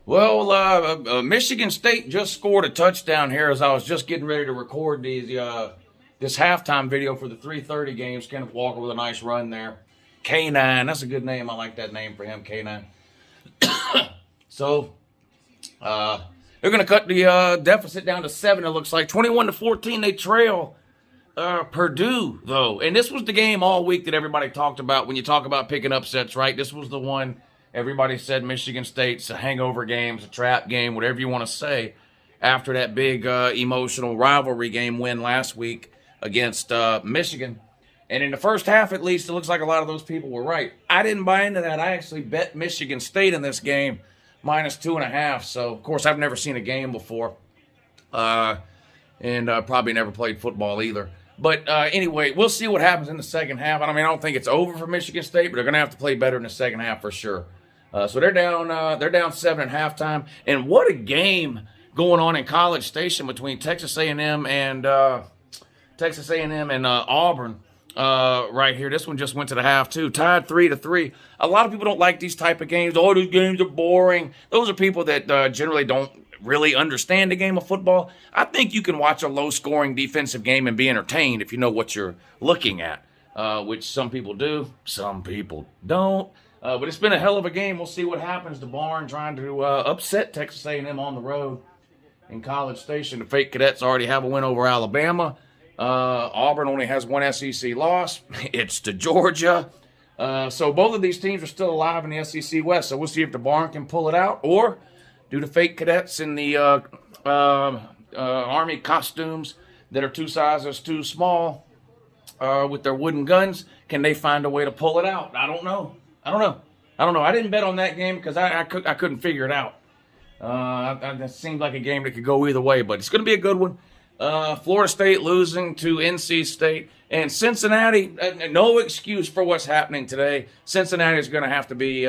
Well, Michigan State just scored a touchdown here as I was just getting ready to record this halftime video for the 3:30 games. Kenneth Walker with a nice run there. K9, that's a good name. I like that name for him, K9. So, they're going to cut the deficit down to 7, it looks like. 21-14, they trail Purdue, though. And this was the game all week that everybody talked about when you talk about picking upsets, right? This was the one everybody said Michigan State's a hangover game, it's a trap game, whatever you want to say, after that big emotional rivalry game win last week against Michigan. And in the first half, at least, it looks like a lot of those people were right. I didn't buy into that. I actually bet Michigan State in this game, -2.5. So, of course, I've never seen a game before. And probably never played football either. But anyway, we'll see what happens in the second half. I don't think it's over for Michigan State, but they're going to have to play better in the second half for sure. So they're down 7 at halftime. And what a game going on in College Station between Texas A&M and Auburn. Right here. This one just went to the half, too. Tied 3-3. A lot of people don't like these type of games. Oh, these games are boring. Those are people that generally don't really understand the game of football. I think you can watch a low-scoring defensive game and be entertained if you know what you're looking at, which some people do, some people don't. But it's been a hell of a game. We'll see what happens. The Barn trying to upset Texas A&M on the road in College Station. The Fake Cadets already have a win over Alabama. Auburn only has one SEC loss. It's to Georgia. So both of these teams are still alive in the SEC West. So we'll see if the Barn can pull it out, or do the Fake Cadets in the Army costumes that are 2 sizes too small with their wooden guns, can they find a way to pull it out? I don't know. I didn't bet on that game because I couldn't figure it out. That seemed like a game that could go either way, but it's going to be a good one. Florida State losing to NC State, and Cincinnati, no excuse for what's happening today. Cincinnati is going to have to be,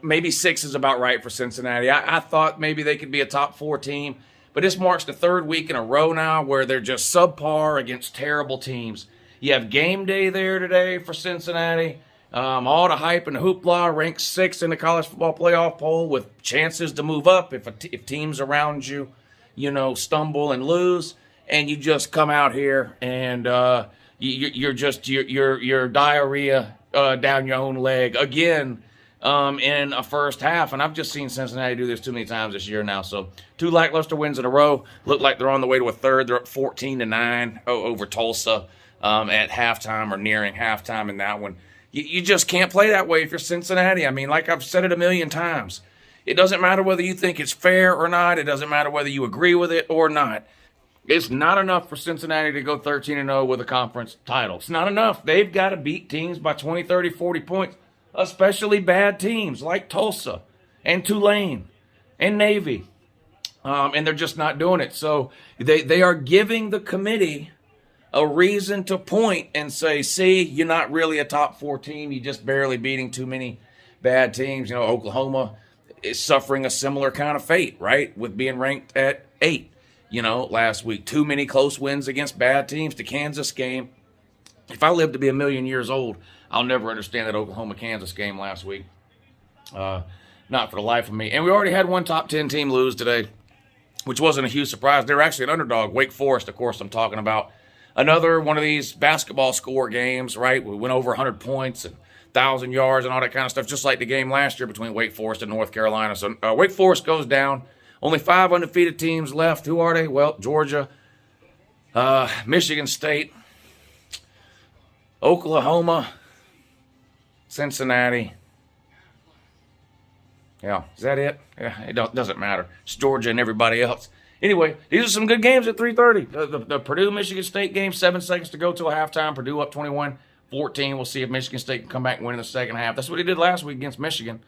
maybe 6 is about right for Cincinnati. I thought maybe they could be a top 4 team, but this marks the 3rd week in a row now where they're just subpar against terrible teams. You have game day there today for Cincinnati. All the hype and the hoopla, ranked 6th in the college football playoff poll with chances to move up if teams around you, stumble and lose, and you just come out here and you're diarrhea down your own leg again in a first half. And I've just seen Cincinnati do this too many times this year now. So 2 lackluster wins in a row. Look like they're on the way to a 3rd. They're up 14-9 over Tulsa at halftime or nearing halftime in that one. You just can't play that way if you're Cincinnati. Like I've said it a million times. It doesn't matter whether you think it's fair or not. It doesn't matter whether you agree with it or not. It's not enough for Cincinnati to go 13-0 with a conference title. It's not enough. They've got to beat teams by 20, 30, 40 points, especially bad teams like Tulsa and Tulane and Navy. And they're just not doing it. So they are giving the committee a reason to point and say, see, you're not really a top 4 team. You're just barely beating too many bad teams. Oklahoma is suffering a similar kind of fate, right, with being ranked at 8, last week. Too many close wins against bad teams. The Kansas game, if I live to be a million years old, I'll never understand that Oklahoma-Kansas game last week. Not for the life of me. And we already had one top 10 team lose today, which wasn't a huge surprise. They were actually an underdog. Wake Forest, of course, I'm talking about. Another one of these basketball score games, right? We went over 100 points and 1,000 yards and all that kind of stuff, just like the game last year between Wake Forest and North Carolina. So Wake Forest goes down. Only 5 undefeated teams left. Who are they? Well, Georgia, Michigan State, Oklahoma, Cincinnati. Yeah, is that it? Yeah, it doesn't matter. It's Georgia and everybody else. Anyway, these are some good games at 3:30. The Purdue-Michigan State game, 7 seconds to go till halftime. Purdue up 21-14. We'll see if Michigan State can come back and win in the second half. That's what he did last week against Michigan.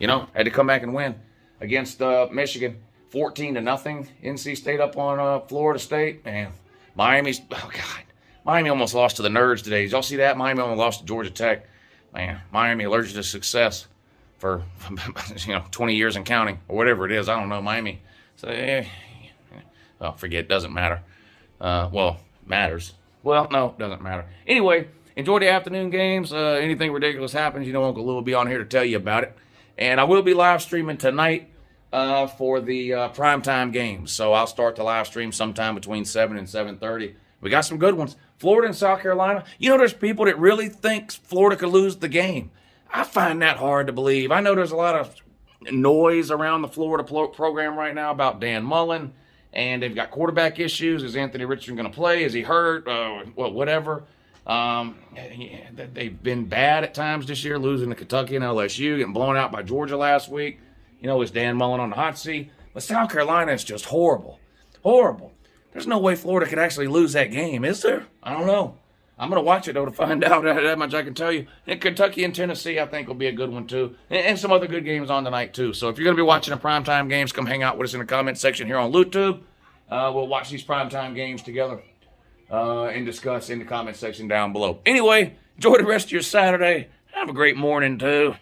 Had to come back and win against Michigan. 14-0. NC State up on Florida State. Man, Miami almost lost to the Nerds today. Did y'all see that? Miami almost lost to Georgia Tech. Man, Miami allergic to success for 20 years and counting, or whatever it is. I don't know, Miami. So, forget it. Doesn't matter. Matters. Well, no, doesn't matter. Anyway, enjoy the afternoon games. Anything ridiculous happens, Uncle Lou will be on here to tell you about it. And I will be live streaming tonight for the primetime games. So I'll start the live stream sometime between 7 and 7:30. We got some good ones. Florida and South Carolina. You know, there's people that really think Florida could lose the game. I find that hard to believe. I know there's a lot of noise around the Florida program right now about Dan Mullen, and they've got quarterback issues. Is Anthony Richardson going to play? Is he hurt? Well, whatever. They've been bad at times this year, losing to Kentucky and LSU, getting blown out by Georgia last week. You know, is Dan Mullen on the hot seat? But South Carolina is just horrible. Horrible. There's no way Florida could actually lose that game, is there? I don't know. I'm going to watch it, though, to find out. That much I can tell you. And Kentucky and Tennessee, I think, will be a good one, too. And some other good games on tonight, too. So if you're going to be watching the primetime games, come hang out with us in the comment section here on YouTube. We'll watch these primetime games together and discuss in the comment section down below. Anyway, enjoy the rest of your Saturday. Have a great morning, too.